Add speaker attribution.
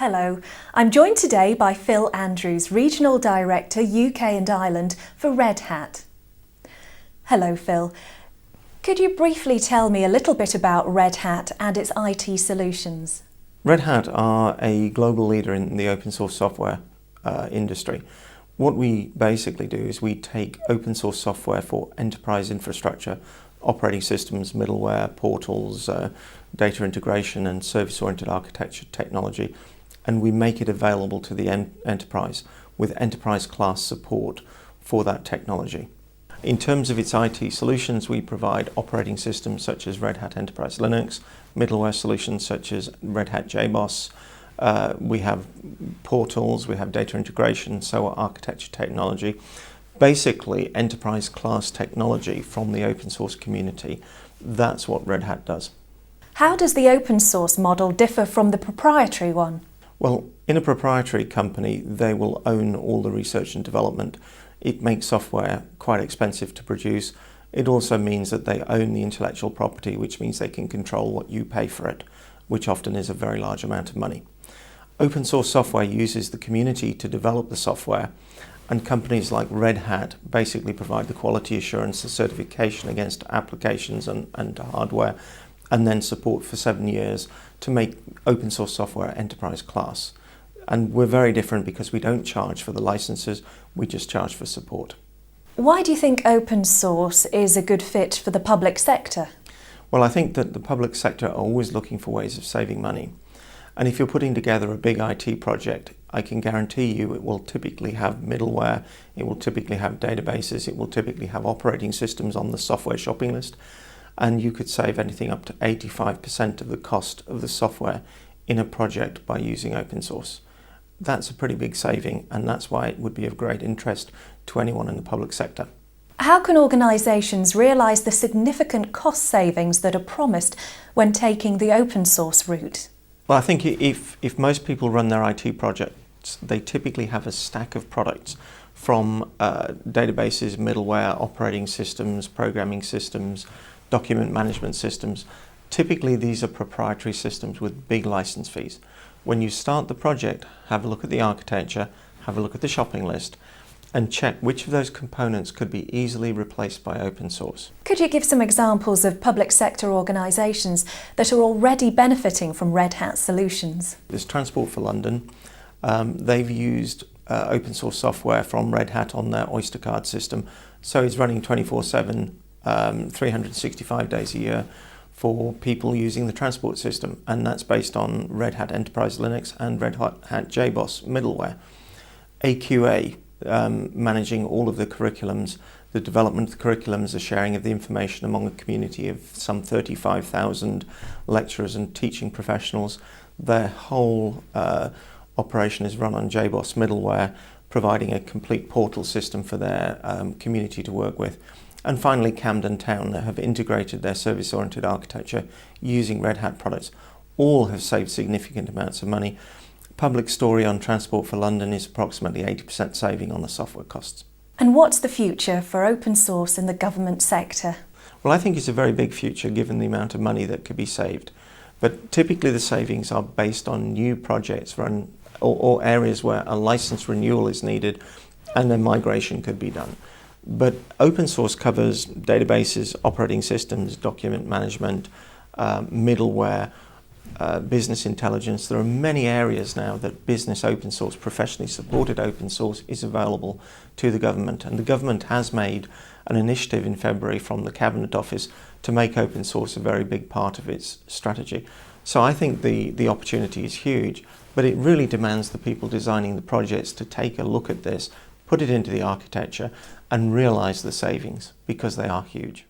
Speaker 1: Hello, I'm joined today by Phil Andrews, Regional Director UK and Ireland for Red Hat. Hello Phil, could you briefly tell me a little bit about Red Hat and its IT solutions?
Speaker 2: Red Hat are a global leader in the open source software industry. What we basically do is we take open source software for enterprise infrastructure, operating systems, middleware, portals, data integration and service-oriented architecture technology, and we make it available to the enterprise with enterprise class support for that technology. In terms of its IT solutions, we provide operating systems such as Red Hat Enterprise Linux, middleware solutions such as Red Hat JBoss. We have portals, we have data integration, SOA architecture technology. Basically, enterprise class technology from the open source community. That's what Red Hat does.
Speaker 1: How does the open source model differ from the proprietary one?
Speaker 2: Well, in a proprietary company, they will own all the research and development. It makes software quite expensive to produce. It also means that they own the intellectual property, which means they can control what you pay for it, which often is a very large amount of money. Open source software uses the community to develop the software, and companies like Red Hat basically provide the quality assurance, the certification against applications and hardware, and then support for 7 years to make open source software enterprise class. And we're very different because we don't charge for the licenses, we just charge for support.
Speaker 1: Why do you think open source is a good fit for the public sector?
Speaker 2: Well, I think that the public sector are always looking for ways of saving money. And if you're putting together a big IT project, I can guarantee you it will typically have middleware, it will typically have databases, it will typically have operating systems on the software shopping list, and you could save anything up to 85% of the cost of the software in a project by using open source. That's a pretty big saving, and that's why it would be of great interest to anyone in the public sector.
Speaker 1: How can organisations realise the significant cost savings that are promised when taking the open source route?
Speaker 2: Well, I think if most people run their IT projects, they typically have a stack of products from databases, middleware, operating systems, programming systems, document management systems. Typically, these are proprietary systems with big license fees. When you start the project, have a look at the architecture, have a look at the shopping list, and check which of those components could be easily replaced by open source.
Speaker 1: Could you give some examples of public sector organisations that are already benefiting from Red Hat solutions?
Speaker 2: There's Transport for London. They've used open source software from Red Hat on their Oyster Card system, so it's running 24/7, 365 days a year for people using the transport system, and that's based on Red Hat Enterprise Linux and Red Hat JBoss middleware. AQA, managing all of the curriculums, the development of the curriculums, the sharing of the information among a community of some 35,000 lecturers and teaching professionals. Their whole operation is run on JBoss middleware, providing a complete portal system for their community to work with. And finally, Camden Town, that have integrated their service-oriented architecture using Red Hat products. All have saved significant amounts of money. Public story on Transport for London is approximately 80% saving on the software costs.
Speaker 1: And what's the future for open source in the government sector?
Speaker 2: Well, I think it's a very big future given the amount of money that could be saved. But typically the savings are based on new projects run or areas where a license renewal is needed and then migration could be done. But open source covers databases, operating systems, document management, middleware, business intelligence. There are many areas now that business open source, professionally supported open source is available to the government. And the government has made an initiative in February from the Cabinet Office to make open source a very big part of its strategy. So I think the opportunity is huge, but it really demands the people designing the projects to take a look at this, put it into the architecture and realize the savings because they are huge.